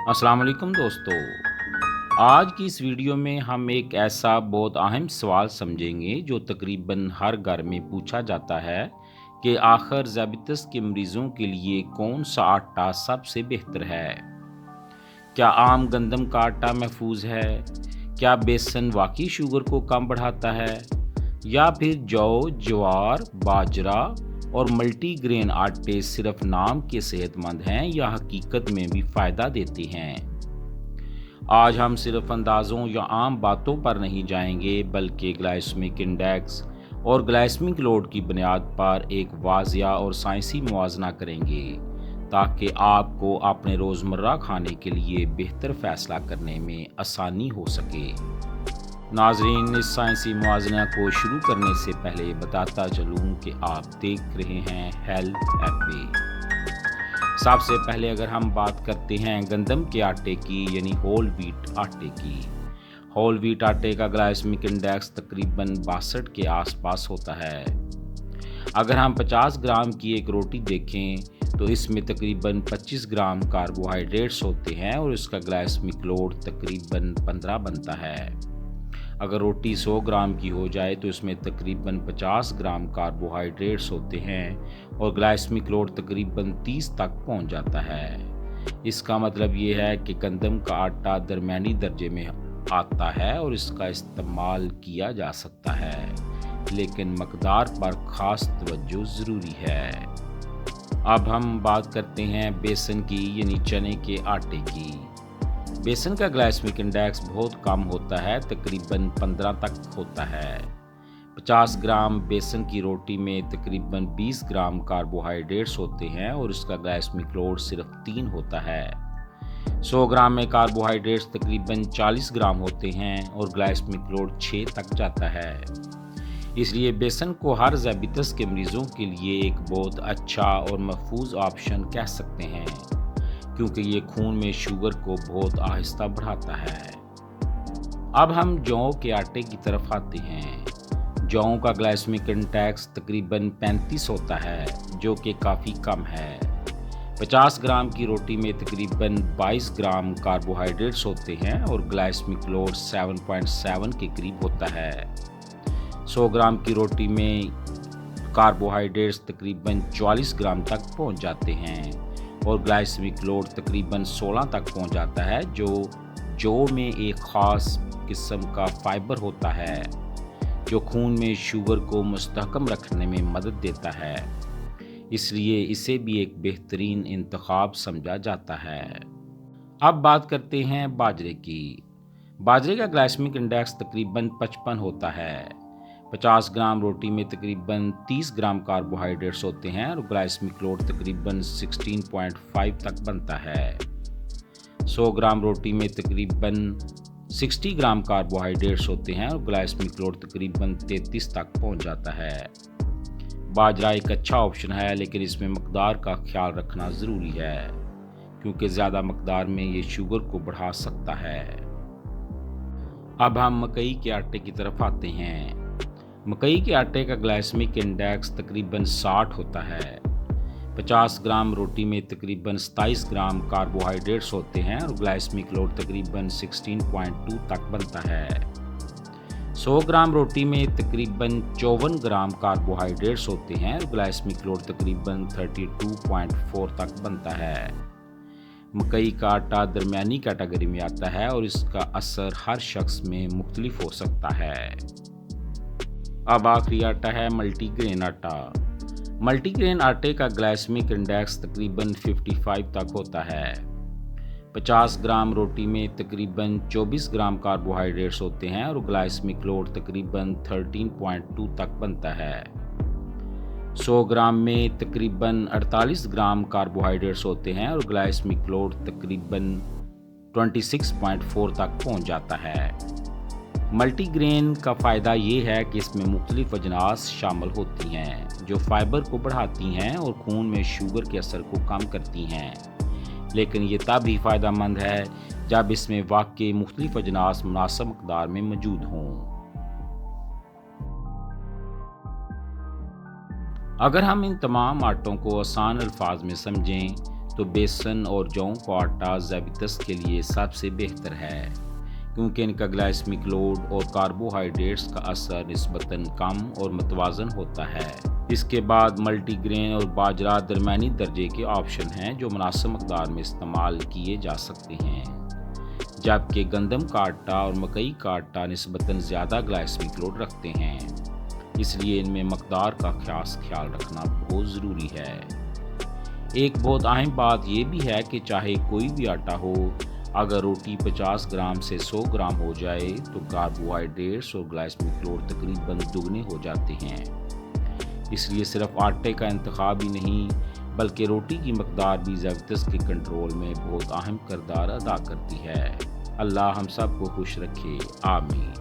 अस्सलाम वालेकुम दोस्तों। आज की इस वीडियो में हम एक ऐसा बहुत अहम सवाल समझेंगे जो तकरीबन हर घर में पूछा जाता है कि आखिर ज़ाबितस के मरीज़ों के लिए कौन सा आटा सबसे बेहतर है। क्या आम गंदम का आटा महफूज है? क्या बेसन वाकई शुगर को कम बढ़ाता है? या फिर जौ, ज्वार, बाजरा और मल्टीग्रेन आटे सिर्फ नाम के सेहतमंद हैं या हकीकत में भी फ़ायदा देते हैं? आज हम सिर्फ अंदाज़ों या आम बातों पर नहीं जाएंगे बल्कि ग्लाइसेमिक इंडेक्स और ग्लाइसेमिक लोड की बुनियाद पर एक वाजिया और साइंसी मुआजना करेंगे ताकि आपको अपने रोज़मर्रा खाने के लिए बेहतर फ़ैसला करने में आसानी हो सके। नाजरीन, इस साइंसी मुआजना को शुरू करने से पहले बताता चलूँ कि आप देख रहे हैं हेल्थ एपे। सबसे पहले अगर हम बात करते हैं गंदम के आटे की यानी होल व्हीट आटे की। होल व्हीट आटे का ग्लाइसेमिक इंडेक्स तकरीबन 62 के आसपास होता है। अगर हम 50 ग्राम की एक रोटी देखें तो इसमें तकरीबन 25 ग्राम कार्बोहाइड्रेट्स होते हैं और इसका ग्लाइसेमिक लोड तकरीबन 15 बनता है। अगर रोटी 100 ग्राम की हो जाए तो इसमें तकरीबन 50 ग्राम कार्बोहाइड्रेट्स होते हैं और ग्लाइसेमिक लोड तकरीबन 30 तक पहुंच जाता है। इसका मतलब ये है कि गंदम का आटा दरमियानी दर्जे में आता है और इसका इस्तेमाल किया जा सकता है, लेकिन मकदार पर ख़ास तवज्जो ज़रूरी है। अब हम बात करते हैं बेसन की यानी चने के आटे की। बेसन का ग्लाइसेमिक इंडेक्स बहुत कम होता है, तकरीबन 15 तक होता है। 50 ग्राम बेसन की रोटी में तकरीबन 20 ग्राम कार्बोहाइड्रेट्स होते हैं और उसका ग्लाइसेमिक लोड सिर्फ 3 होता है। 100 ग्राम में कार्बोहाइड्रेट्स तकरीबन 40 ग्राम होते हैं और ग्लाइसेमिक लोड 6 तक जाता है। इसलिए बेसन को हर ज़ाबितस के मरीज़ों के लिए एक बहुत अच्छा और महफूज ऑप्शन कह सकते हैं, क्योंकि ये खून में शुगर को बहुत आहिस्ता बढ़ाता है। अब हम जौ के आटे की तरफ आते हैं। जौ का ग्लाइसेमिक इंडेक्स तकरीबन 35 होता है, जो कि काफ़ी कम है। 50 ग्राम की रोटी में तकरीबन 22 ग्राम कार्बोहाइड्रेट्स होते हैं और ग्लाइसेमिक लोड 7.7 के करीब होता है। 100 ग्राम की रोटी में कार्बोहाइड्रेट्स तकरीबन 44 ग्राम तक पहुंच जाते हैं और ग्लाइसेमिक लोड तकरीबन 16 तक पहुंच जाता है, जो जौ में एक ख़ास किस्म का फाइबर होता है जो खून में शुगर को मुस्तहकम रखने में मदद देता है। इसलिए इसे भी एक बेहतरीन इंतखाब समझा जाता है। अब बात करते हैं बाजरे की। बाजरे का ग्लाइसेमिक इंडेक्स तकरीबन 55 होता है। 50 ग्राम रोटी में तकरीबन 30 ग्राम कार्बोहाइड्रेट्स होते हैं और ग्लाइसेमिक लोड तकरीबन 16.5 तक बनता है। 100 ग्राम रोटी में तकरीबन 60 ग्राम कार्बोहाइड्रेट्स होते हैं और ग्लाइसेमिक लोड तकरीबन 33 तक पहुंच जाता है। बाजरा एक अच्छा ऑप्शन है, लेकिन इसमें मकदार का ख्याल रखना ज़रूरी है, क्योंकि ज़्यादा मकदार में ये शुगर को बढ़ा सकता है। अब हम मकई के आटे की तरफ आते हैं। मकई के आटे का ग्लाइसेमिक इंडेक्स तकरीबन 60 होता है। 50 ग्राम रोटी में तकरीबन 27 ग्राम कार्बोहाइड्रेट्स होते हैं और ग्लाइसेमिक लोड तकरीबन 16.2 तक बनता है। 100 ग्राम रोटी में तकरीबन 54 ग्राम कार्बोहाइड्रेट्स होते हैं और ग्लाइसेमिक लोड तकरीबन 32.4 तक बनता है। मकई का आटा दरमियानी कैटेगरी में आता है और इसका असर हर शख्स में मुख्तलिफ हो सकता है। अब आखिरी आटा है मल्टीग्रेन आटा। मल्टीग्रेन आटे का ग्लाइसेमिक इंडेक्स तकरीबन 55 तक होता है। 50 ग्राम रोटी में तकरीबन 24 ग्राम कार्बोहाइड्रेट्स होते हैं और ग्लाइसेमिक लोड तकरीबन 13.2 तक बनता है। 100 ग्राम में तकरीबन 48 ग्राम कार्बोहाइड्रेट्स होते हैं और ग्लाइसेमिक लोड तकरीबन 26.4 तक पहुंच जाता है। मल्टीग्रेन का फ़ायदा ये है कि इसमें मुख्तलिफ अजनास शामिल होती हैं जो फाइबर को बढ़ाती हैं और खून में शुगर के असर को कम करती हैं, लेकिन ये तब ही फ़ायदेमंद है जब इसमें वाकई मुख्तलिफ अजनास मुनासिब मकदार में मौजूद हों। अगर हम इन तमाम आटों को आसान अल्फाज में समझें तो बेसन और जौ का आटा ज़ैबितस के लिए सबसे बेहतर है, क्योंकि इनका ग्लाइसेमिक लोड और कार्बोहाइड्रेट्स का असर निस्बतन कम और मतवाज़न होता है। इसके बाद मल्टीग्रेन और बाजरा दरमियानी दर्जे के ऑप्शन हैं जो मुनासिब मकदार में इस्तेमाल किए जा सकते हैं, जबकि गंदम का आटा और मकई का आटा निस्बतन ज़्यादा ग्लाइसेमिक लोड रखते हैं, इसलिए इनमें मकदार का खास ख्याल रखना बहुत ज़रूरी है। एक बहुत अहम बात यह भी है कि चाहे कोई भी आटा हो, अगर रोटी 50 ग्राम से 100 ग्राम हो जाए तो कार्बोहाइड्रेट्स और ग्लाइसेमिक लोड तकरीबन दुगने हो जाते हैं। इसलिए सिर्फ आटे का इंतखाब ही नहीं, बल्कि रोटी की मकदार भी ज़ैबितस के कंट्रोल में बहुत अहम किरदार अदा करती है। अल्लाह हम सब को खुश रखे, आमीन।